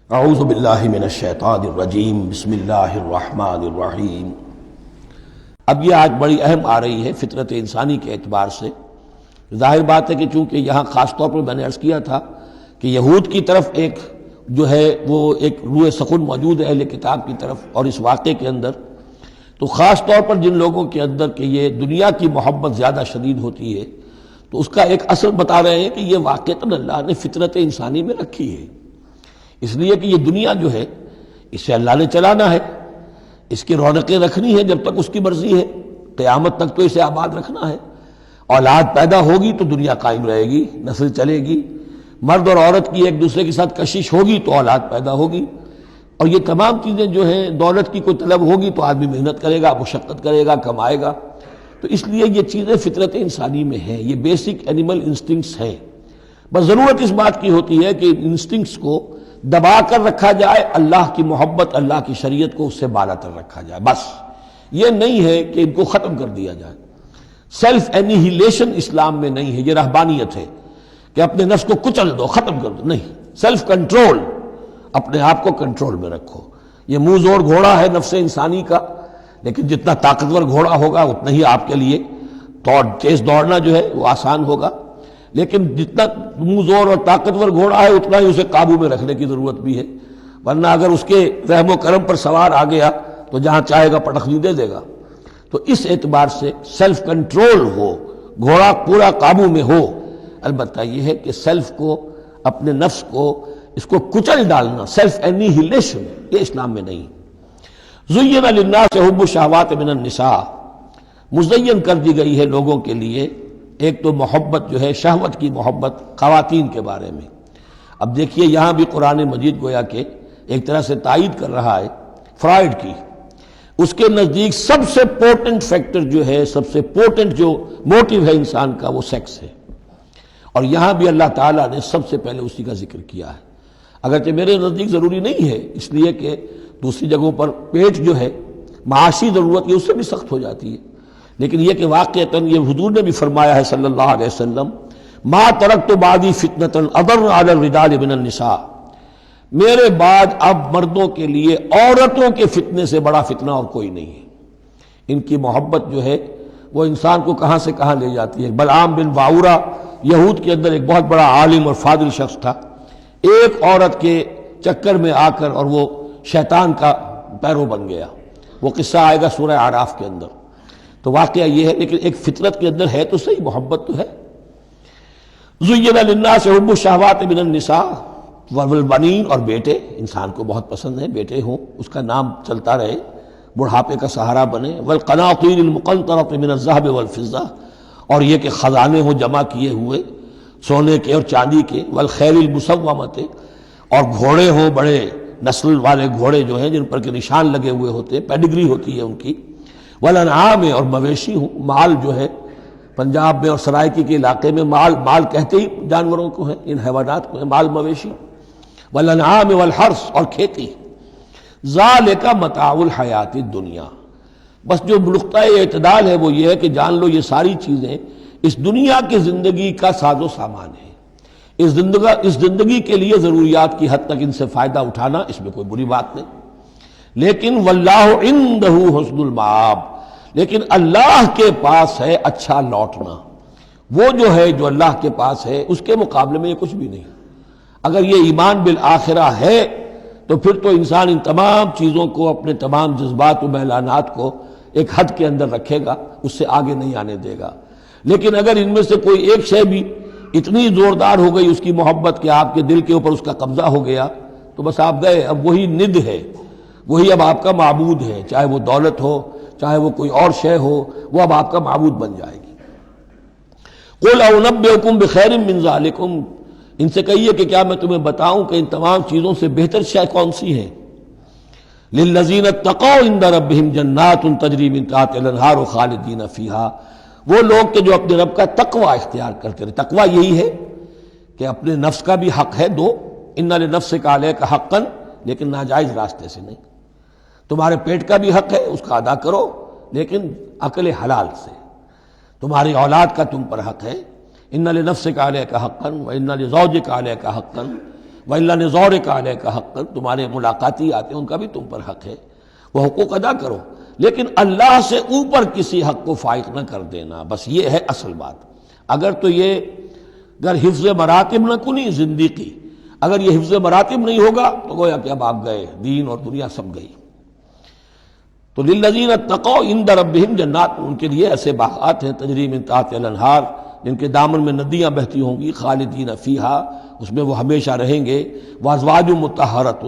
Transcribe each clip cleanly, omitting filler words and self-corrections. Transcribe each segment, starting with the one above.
اعوذ باللہ من الشیطان الرجیم بسم اللہ الرحمن الرحیم۔ اب یہ آج بڑی اہم آ رہی ہے فطرت انسانی کے اعتبار سے۔ ظاہر بات ہے کہ چونکہ یہاں خاص طور پر میں نے عرض کیا تھا کہ یہود کی طرف ایک جو ہے وہ ایک روح سخن موجود ہے اہل کتاب کی طرف، اور اس واقعے کے اندر تو خاص طور پر جن لوگوں کے اندر کہ یہ دنیا کی محبت زیادہ شدید ہوتی ہے، تو اس کا ایک اثر بتا رہے ہیں کہ یہ واقعتاً اللہ نے فطرت انسانی میں رکھی ہے، اس لیے کہ یہ دنیا جو ہے اسے اللہ نے چلانا ہے، اس کی رونقیں رکھنی ہے جب تک اس کی مرضی ہے، قیامت تک تو اسے آباد رکھنا ہے۔ اولاد پیدا ہوگی تو دنیا قائم رہے گی، نسل چلے گی، مرد اور عورت کی ایک دوسرے کے ساتھ کشش ہوگی تو اولاد پیدا ہوگی، اور یہ تمام چیزیں جو ہیں دولت کی کوئی طلب ہوگی تو آدمی محنت کرے گا، مشقت کرے گا، کمائے گا۔ تو اس لیے یہ چیزیں فطرت انسانی میں ہیں، یہ بیسک اینیمل انسٹنکٹس ہیں۔ بس ضرورت اس بات کی ہوتی ہے کہ انسٹنکٹس کو دبا کر رکھا جائے، اللہ کی محبت، اللہ کی شریعت کو اس سے بالا تر رکھا جائے، بس یہ نہیں ہے کہ ان کو ختم کر دیا جائے۔ سیلف اینیہیلیشن اسلام میں نہیں ہے، یہ رہبانیت ہے کہ اپنے نفس کو کچل دو، ختم کر دو، نہیں، سیلف کنٹرول، اپنے آپ کو کنٹرول میں رکھو۔ یہ منہ زور گھوڑا ہے نفس انسانی کا، لیکن جتنا طاقتور گھوڑا ہوگا اتنا ہی آپ کے لیے تیز دوڑنا جو ہے وہ آسان ہوگا، لیکن جتنا منہ زور اور طاقتور گھوڑا ہے اتنا ہی اسے قابو میں رکھنے کی ضرورت بھی ہے، ورنہ اگر اس کے رحم و کرم پر سوار آ گیا تو جہاں چاہے گا پٹخنی دے دے گا۔ تو اس اعتبار سے سیلف کنٹرول ہو، گھوڑا پورا قابو میں ہو۔ البتہ یہ ہے کہ سیلف کو، اپنے نفس کو، اس کو کچل ڈالنا، سیلف اینیہیلیشن، یہ اسلام میں نہیں۔ زین للناس حب الشہوات من النساء، مزین کر دی گئی ہے لوگوں کے لیے ایک تو محبت جو ہے، شہوت کی محبت خواتین کے بارے میں۔ اب دیکھیے یہاں بھی قرآن مجید گویا کہ ایک طرح سے تائید کر رہا ہے فرائڈ کی۔ اس کے نزدیک سب سے پورٹنٹ فیکٹر جو ہے، سب سے پورٹنٹ جو موٹیو ہے انسان کا، وہ سیکس ہے، اور یہاں بھی اللہ تعالیٰ نے سب سے پہلے اسی کا ذکر کیا ہے۔ اگرچہ میرے نزدیک ضروری نہیں ہے، اس لیے کہ دوسری جگہوں پر پیٹ جو ہے معاشی ضرورت یہ اس سے بھی سخت ہو جاتی ہے، لیکن یہ کہ واقعتاً یہ حضور نے بھی فرمایا ہے صلی اللہ علیہ وسلم، ما ترکت بعدی فتنۃ اضر علی الرجال من النساء، میرے بعد اب مردوں کے لیے عورتوں کے فتنے سے بڑا فتنہ اور کوئی نہیں ہے۔ ان کی محبت جو ہے وہ انسان کو کہاں سے کہاں لے جاتی ہے۔ بلعام بن باورا یہود کے اندر ایک بہت بڑا عالم اور فاضل شخص تھا، ایک عورت کے چکر میں آ کر اور وہ شیطان کا پیرو بن گیا۔ وہ قصہ آئے گا سورہ اعراف کے اندر۔ تو واقعہ یہ ہے، لیکن ایک فطرت کے اندر ہے تو صحیح، محبت تو ہے۔ زین للناس حب الشہوات من النساء والبنین، اور بیٹے انسان کو بہت پسند ہے، بیٹے ہوں، اس کا نام چلتا رہے، بڑھاپے کا سہارا بنے، والقناطیر المقنطرۃ من الذهب والفضہ، اور یہ کہ خزانے ہوں جمع کیے ہوئے سونے کے اور چاندی کے، والخیل المسومۃ، اور گھوڑے ہوں بڑے نسل والے گھوڑے جو ہیں جن پر کے نشان لگے ہوئے ہوتے ہیں، پیڈگری ہوتی ہے ان کی، والانعام، اور مویشی ہوں، مال جو ہے پنجاب میں اور سرائکی کے علاقے میں مال کہتے ہی جانوروں کو ہیں، ان حیوانات کو ہیں مال مویشی، والانعام والحرث، اور کھیتی۔ ذالک متاع الحیات الدنیا، بس جو نقطۂ اعتدال ہے وہ یہ ہے کہ جان لو یہ ساری چیزیں اس دنیا کی زندگی کا ساز و سامان ہے، اس زندگی کے لیے ضروریات کی حد تک ان سے فائدہ اٹھانا، اس میں کوئی بری بات نہیں، لیکن واللہ عندہ حسن المآب، لیکن اللہ کے پاس ہے اچھا لوٹنا۔ وہ جو ہے جو اللہ کے پاس ہے اس کے مقابلے میں یہ کچھ بھی نہیں۔ اگر یہ ایمان بالآخرہ ہے تو پھر تو انسان ان تمام چیزوں کو، اپنے تمام جذبات و میلانات کو ایک حد کے اندر رکھے گا، اس سے آگے نہیں آنے دے گا۔ لیکن اگر ان میں سے کوئی ایک شے بھی اتنی زوردار ہو گئی اس کی محبت کہ آپ کے دل کے اوپر اس کا قبضہ ہو گیا تو بس آپ گئے، اب وہی ند ہے، وہی اب آپ کا معبود ہے، چاہے وہ دولت ہو، چاہے وہ کوئی اور شے ہو، وہ اب آپ کا معبود بن جائے گی۔ قل انبئکم بخیر من ذالکم، ان سے کہیے کہ کیا میں تمہیں بتاؤں کہ ان تمام چیزوں سے بہتر شے کون سی ہے؟ للذین اتقوا عند ربہم جنات تجری من تحتہا الانہار خالدین فیہا، وہ لوگ کہ جو اپنے رب کا تقوی اختیار کرتے رہے۔ تقوی یہی ہے کہ اپنے نفس کا بھی حق ہے دو، ان لنفسک علیک حقا، لیکن ناجائز راستے سے نہیں۔ تمہارے پیٹ کا بھی حق ہے، اس کا ادا کرو، لیکن عقل حلال سے۔ تمہاری اولاد کا تم پر حق ہے، ان لنفسک علیک حقا وان لزوجک علیک حقا وَإِلَّا نِزَوْرِكَ عَلَيْكَ حَقًّا، تمہارے ملاقاتی آتے ہیں ان کا بھی تم پر حق ہے، وہ حقوق ادا کرو، لیکن اللہ سے اوپر کسی حق کو فائق نہ کر دینا، بس یہ ہے اصل بات۔ اگر تو یہ اگر حفظ مراتب نہ کنی زندگی، اگر یہ حفظ مراتب نہیں ہوگا تو گویا کہ اب آپ گئے، دین اور دنیا سب گئی۔ تو للذین اتقوا عند ربہم جنات، ان کے لیے ایسے باغات ہیں تجری من تحتہا الانہار، جن کے دامن میں ندیاں بہتی ہوں گی، خالدین فیہا، اس میں وہ ہمیشہ رہیں گے، وازواج مطہرۃ،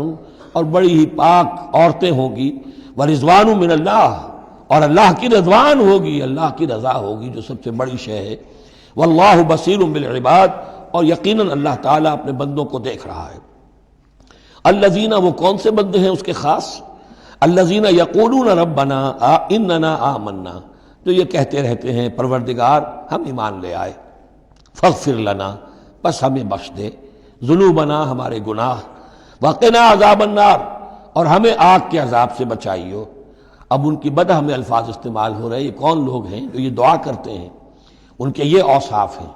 اور بڑی ہی پاک عورتیں ہوں گی، ورضوان من اللہ، اور اللہ کی رضوان ہوگی، اللہ کی رضا ہوگی جو سب سے بڑی شے ہے، واللہ بصیر بالعباد، اور یقیناً اللہ تعالیٰ اپنے بندوں کو دیکھ رہا ہے۔ الذین، وہ کون سے بندے ہیں اس کے خاص؟ الذین یقولون ربنا اننا آمنا، جو یہ کہتے رہتے ہیں پروردگار ہم ایمان لے آئے، فاغفر لنا، بس ہمیں بخش دے، ذنوبنا، ہمارے گناہ، وقنا عذاب النار، اور ہمیں آگ کے عذاب سے بچائیو۔ اب ان کی بدہ میں الفاظ استعمال ہو رہے ہیں، یہ کون لوگ ہیں جو یہ دعا کرتے ہیں، ان کے یہ اوصاف ہیں،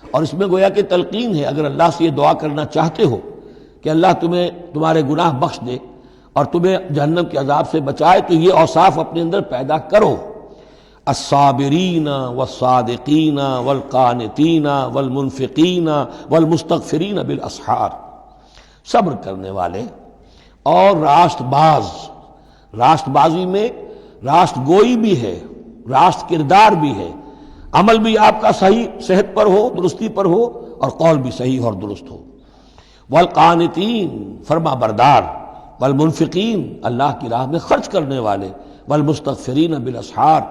اور اس میں گویا کہ تلقین ہے، اگر اللہ سے یہ دعا کرنا چاہتے ہو کہ اللہ تمہیں تمہارے گناہ بخش دے اور تمہیں جہنم کے عذاب سے بچائے، تو یہ اوصاف اپنے اندر پیدا کرو۔ الصابرین والصادقین والقانتین والمنفقین والمستغفرین بالاسحار، صبر کرنے والے اور راست باز، راست بازی میں راست گوئی بھی ہے، راست کردار بھی ہے، عمل بھی آپ کا صحیح صحت پر ہو، درستی پر ہو، اور قول بھی صحیح اور درست ہو۔ والقانتین، فرما بردار، والمنفقین، اللہ کی راہ میں خرچ کرنے والے، والمستغفرین بالاسحار،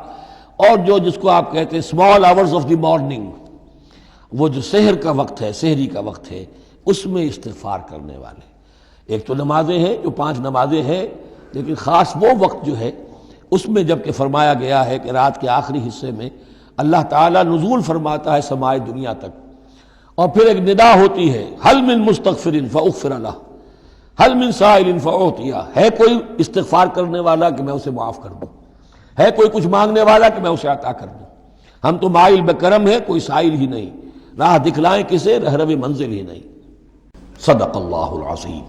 اور جو جس کو آپ کہتے ہیں small hours of the morning, وہ جو سحر کا وقت ہے، سحری کا وقت ہے، اس میں استغفار کرنے والے۔ ایک تو نمازیں ہیں جو 5 نمازیں ہیں، لیکن خاص وہ وقت جو ہے اس میں جب کہ فرمایا گیا ہے کہ رات کے آخری حصے میں اللہ تعالیٰ نزول فرماتا ہے سمائے دنیا تک، اور پھر ایک ندا ہوتی ہے، حل من مستغفر فاغفر لہ، حل من سائل فاعطیہ، ہے کوئی استغفار کرنے والا کہ میں اسے معاف کر دوں، ہے کوئی کچھ مانگنے والا کہ میں اسے عطا کر دوں۔ ہم تو مائل بکرم ہے، کوئی سائل ہی نہیں، راہ دکھلائیں کسے، رہرو منزل ہی نہیں۔ صدق اللہ العظیم۔